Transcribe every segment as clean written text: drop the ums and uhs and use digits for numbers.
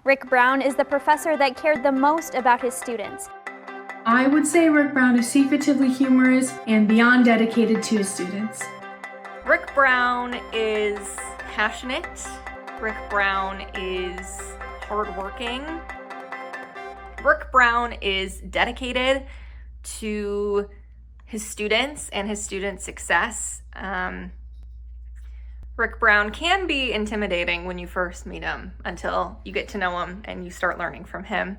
Rick Brown is the professor that cared the most about his students. I would say Rick Brown is secretively humorous and beyond dedicated to his students. Rick Brown is passionate. Rick Brown is hardworking. Rick Brown is dedicated to his students and his students' success. Rick Brown can be intimidating when you first meet him until you get to know him and you start learning from him.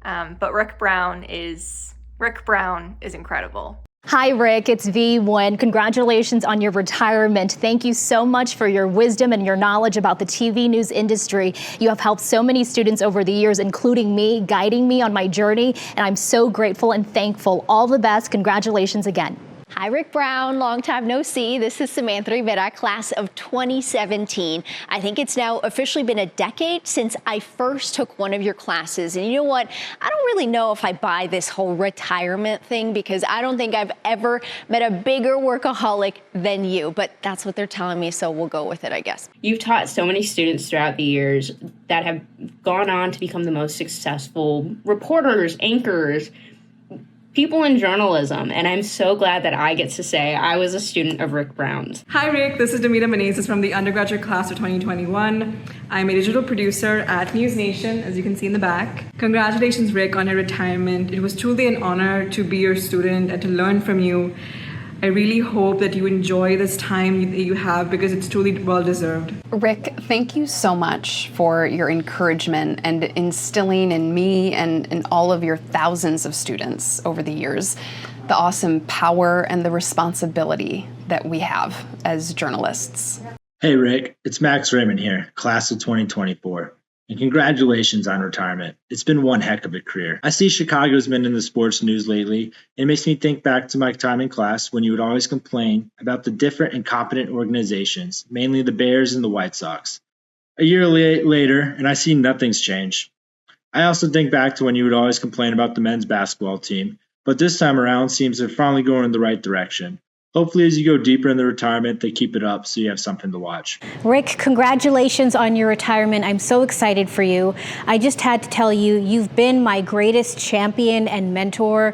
But Rick Brown is incredible. Hi, Rick. It's V. Nguyen. Congratulations on your retirement. Thank you so much for your wisdom and your knowledge about the TV news industry. You have helped so many students over the years, including me, guiding me on my journey, and I'm so grateful and thankful. All the best. Congratulations again. Hi, Rick Brown. Long time no see. This is Samantha Rivera, class of 2017. I think it's now officially been a decade since I first took one of your classes. And you know what? I don't really know if I buy this whole retirement thing because I don't think I've ever met a bigger workaholic than you. But that's what they're telling me, so we'll go with it, I guess. You've taught so many students throughout the years that have gone on to become the most successful reporters, anchors, people in journalism, and I'm so glad that I get to say I was a student of Rick Brown's. Hi Rick, this is Demita Menezes from the undergraduate class of 2021. I'm a digital producer at News Nation, as you can see in the back. Congratulations, Rick, on your retirement. It was truly an honor to be your student and to learn from you. I really hope that you enjoy this time that you have because it's truly well-deserved. Rick, thank you so much for your encouragement and instilling in me and in all of your thousands of students over the years the awesome power and the responsibility that we have as journalists. Hey Rick, it's Max Raymond here, class of 2024. And congratulations on retirement. It's been one heck of a career. I see Chicago's been in the sports news lately, and it makes me think back to my time in class when you would always complain about the different incompetent organizations, mainly the Bears and the White Sox. A year later, and I see nothing's changed. I also think back to when you would always complain about the men's basketball team, but this time around seems they're finally going in the right direction. Hopefully, as you go deeper in the retirement, they keep it up so you have something to watch. Rick, congratulations on your retirement. I'm so excited for you. I just had to tell you, you've been my greatest champion and mentor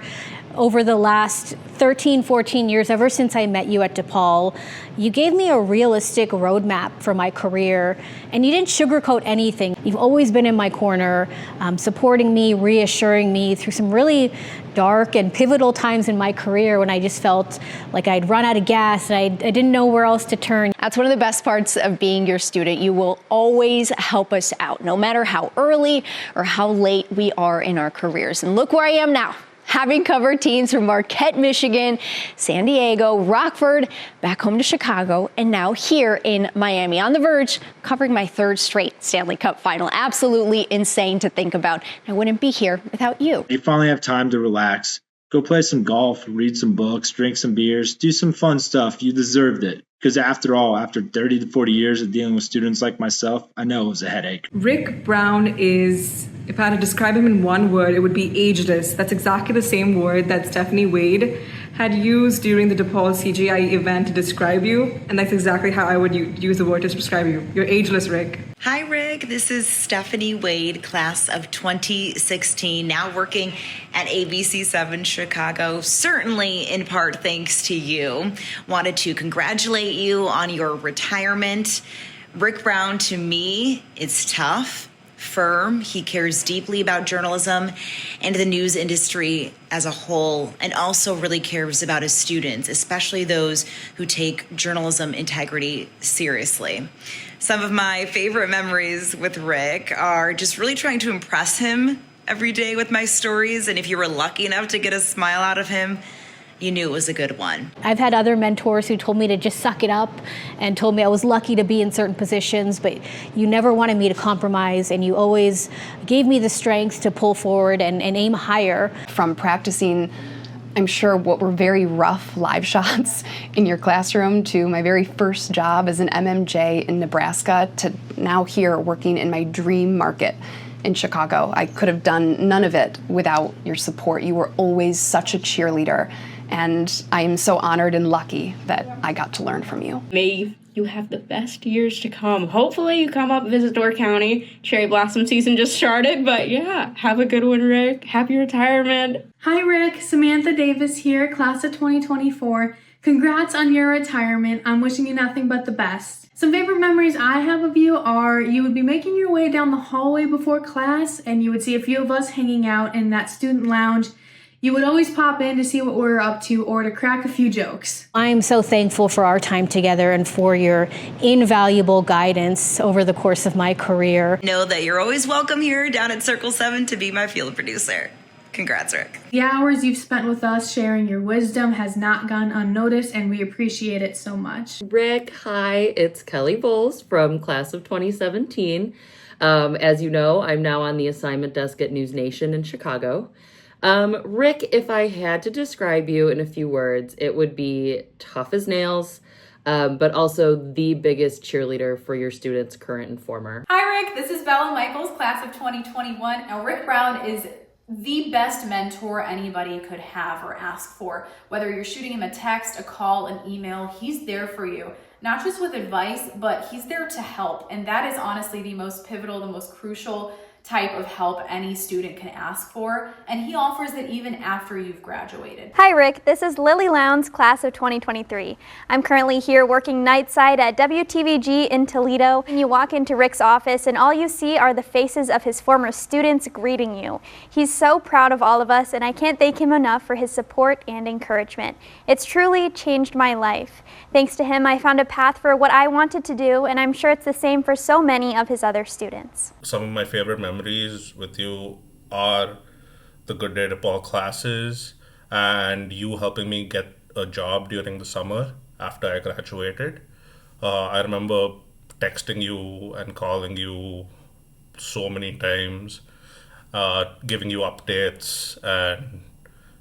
over the last 13, 14 years, ever since I met you at DePaul. You gave me a realistic roadmap for my career, and you didn't sugarcoat anything. You've always been in my corner, supporting me, reassuring me through some really dark and pivotal times in my career when I just felt like I'd run out of gas and I didn't know where else to turn. That's one of the best parts of being your student. You will always help us out, no matter how early or how late we are in our careers. And look where I am now, having covered teams from Marquette, Michigan, San Diego, Rockford, back home to Chicago, and now here in Miami, on the verge, covering my third straight Stanley Cup final. Absolutely insane to think about. I wouldn't be here without you. You finally have time to relax. Go play some golf, read some books, drink some beers, do some fun stuff. You deserved it. Because after all, after 30 to 40 years of dealing with students like myself, I know it was a headache. Rick Brown is, if I had to describe him in one word, it would be ageless. That's exactly the same word that Stephanie Wade had used during the DePaul CGI event to describe you. And that's exactly how I would use the word to describe you. You're ageless, Rick. Hi, Rick. This is Stephanie Wade, class of 2016, now working at ABC7 Chicago, certainly in part thanks to you. Wanted to congratulate you on your retirement. Rick Brown, to me, is tough, firm. He cares deeply about journalism and the news industry as a whole, and also really cares about his students, especially those who take journalism integrity seriously. Some of my favorite memories with Rick are just really trying to impress him every day with my stories. And if you were lucky enough to get a smile out of him, you knew it was a good one. I've had other mentors who told me to just suck it up and told me I was lucky to be in certain positions, but you never wanted me to compromise, and you always gave me the strength to pull forward and aim higher. From practicing, I'm sure, what were very rough live shots in your classroom to my very first job as an MMJ in Nebraska to now here working in my dream market in Chicago. I could have done none of it without your support. You were always such a cheerleader, and I am so honored and lucky that I got to learn from you. May You have the best years to come. Hopefully you come up, visit Door County. Cherry blossom season just started, but yeah, have a good one, Rick. Happy retirement. Hi, Rick. Samantha Davis here, class of 2024. Congrats on your retirement. I'm wishing you nothing but the best. Some favorite memories I have of you are you would be making your way down the hallway before class and you would see a few of us hanging out in that student lounge. You would always pop in to see what we're up to or to crack a few jokes. I am so thankful for our time together and for your invaluable guidance over the course of my career. Know that you're always welcome here down at Circle 7 to be my field producer. Congrats, Rick. The hours you've spent with us sharing your wisdom has not gone unnoticed, and we appreciate it so much. Rick, hi, it's Kelly Bowles from class of 2017. As you know, I'm now on the assignment desk at News Nation in Chicago. Rick, if I had to describe you in a few words, it would be tough as nails, but also the biggest cheerleader for your students, current and former. Hi, Rick. This is Bella Michaels, class of 2021. Now, Rick Brown is the best mentor anybody could have or ask for. Whether you're shooting him a text, a call, an email, he's there for you. Not just with advice, but he's there to help. And that is honestly the most pivotal, the most crucial type of help any student can ask for, and he offers it even after you've graduated. Hi Rick, this is Lily Lowndes, class of 2023. I'm currently here working night side at WTVG in Toledo. And you walk into Rick's office and all you see are the faces of his former students greeting you. He's so proud of all of us and I can't thank him enough for his support and encouragement. It's truly changed my life. Thanks to him, I found a path for what I wanted to do, and I'm sure it's the same for so many of his other students. Some of my favorite memories with you are the Good Day DePaul classes and you helping me get a job during the summer after I graduated. I remember texting you and calling you so many times, giving you updates and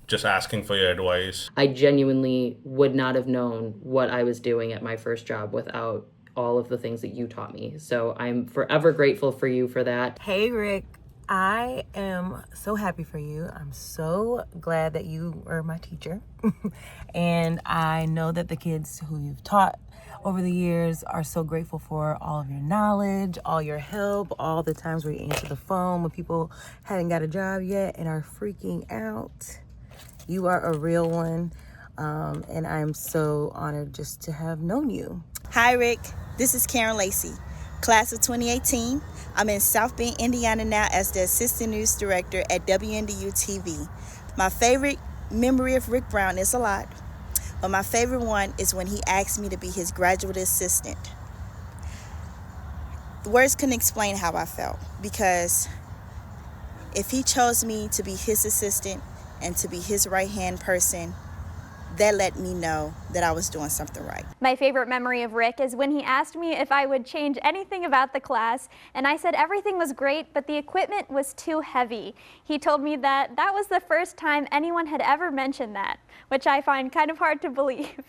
just asking for your advice. I genuinely would not have known what I was doing at my first job without all of the things that you taught me. So I'm forever grateful for you for that. Hey, Rick. I am so happy for you. I'm so glad that you are my teacher. And I know that the kids who you've taught over the years are so grateful for all of your knowledge, all your help, all the times where you answer the phone when people hadn't got a job yet and are freaking out. You are a real one, and I'm so honored just to have known you. Hi, Rick. This is Karen Lacey, class of 2018. I'm in South Bend, Indiana now as the Assistant News Director at WNDU TV. My favorite memory of Rick Brown is a lot, but my favorite one is when he asked me to be his graduate assistant. Words couldn't explain how I felt, because if he chose me to be his assistant, and to be his right-hand person, that let me know that I was doing something right. My favorite memory of Rick is when he asked me if I would change anything about the class, and I said everything was great, but the equipment was too heavy. He told me that that was the first time anyone had ever mentioned that, which I find kind of hard to believe.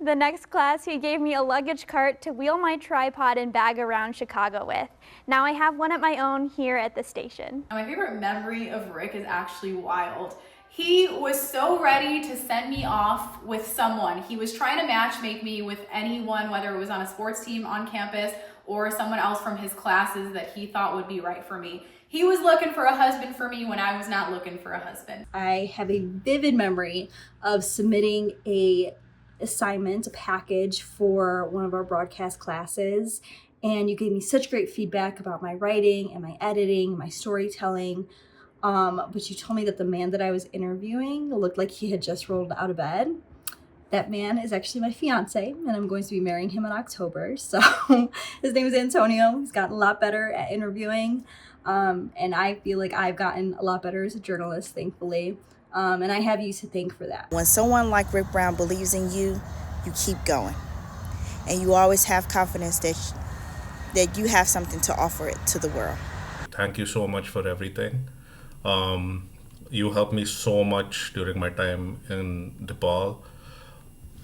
The next class, he gave me a luggage cart to wheel my tripod and bag around Chicago with. Now I have one of my own here at the station. My favorite memory of Rick is actually wild. He was so ready to send me off with someone. He was trying to matchmake me with anyone, whether it was on a sports team on campus or someone else from his classes that he thought would be right for me. He was looking for a husband for me when I was not looking for a husband. I have a vivid memory of submitting a package for one of our broadcast classes, and you gave me such great feedback about my writing and my editing, my storytelling. But you told me that the man that I was interviewing looked like he had just rolled out of bed. That man is actually my fiance, and I'm going to be marrying him in October. So his name is Antonio. He's gotten a lot better at interviewing, and I feel like I've gotten a lot better as a journalist, thankfully. And I have you to thank for that. When someone like Rick Brown believes in you, you keep going. And you always have confidence that you have something to offer it to the world. Thank you so much for everything. You helped me so much during my time in DePaul.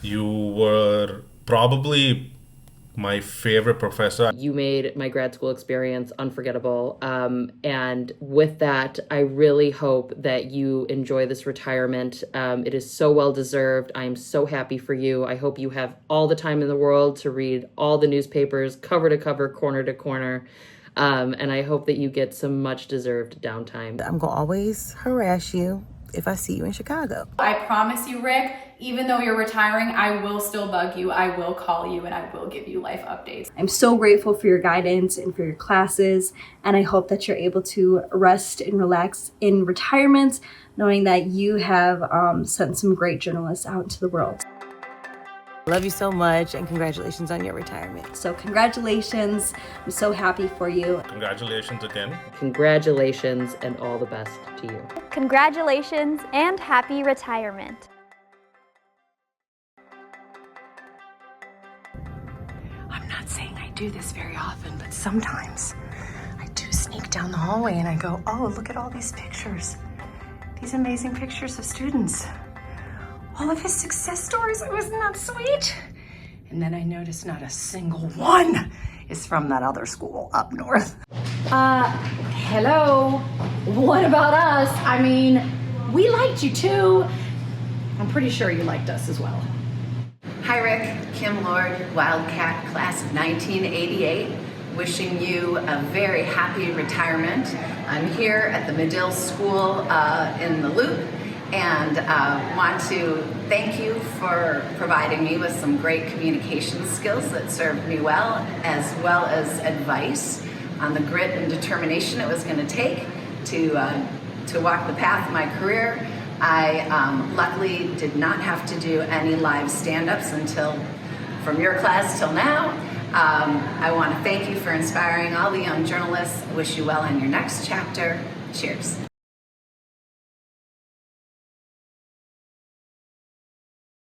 You were probably my favorite professor. You made my grad school experience unforgettable. And with that, I really hope that you enjoy this retirement. It is so well deserved. I am so happy for you. I hope you have all the time in the world to read all the newspapers, cover to cover, corner to corner. And I hope that you get some much deserved downtime. I'm going to always harass you if I see you in Chicago. I promise you, Rick, even though you're retiring, I will still bug you, I will call you, and I will give you life updates. I'm so grateful for your guidance and for your classes, and I hope that you're able to rest and relax in retirement, knowing that you have sent some great journalists out into the world. Love you so much, and congratulations on your retirement. So congratulations. I'm so happy for you. Congratulations again. Congratulations and all the best to you. Congratulations and happy retirement. I'm not saying I do this very often, but sometimes I do sneak down the hallway and I go, oh, look at all these pictures. These amazing pictures of students. All of his success stories, wasn't that sweet? And then I noticed not a single one is from that other school up north. Hello. What about us? I mean, we liked you too. I'm pretty sure you liked us as well. Hi Rick, Kim Lord, Wildcat class of 1988. Wishing you a very happy retirement. I'm here at the Medill School in the Loop, and want to thank you for providing me with some great communication skills that served me well as advice on the grit and determination it was going to take to walk the path of my career. I luckily did not have to do any live stand-ups until from your class till now. I want to thank you for inspiring all the young journalists. I wish you well in your next chapter. Cheers.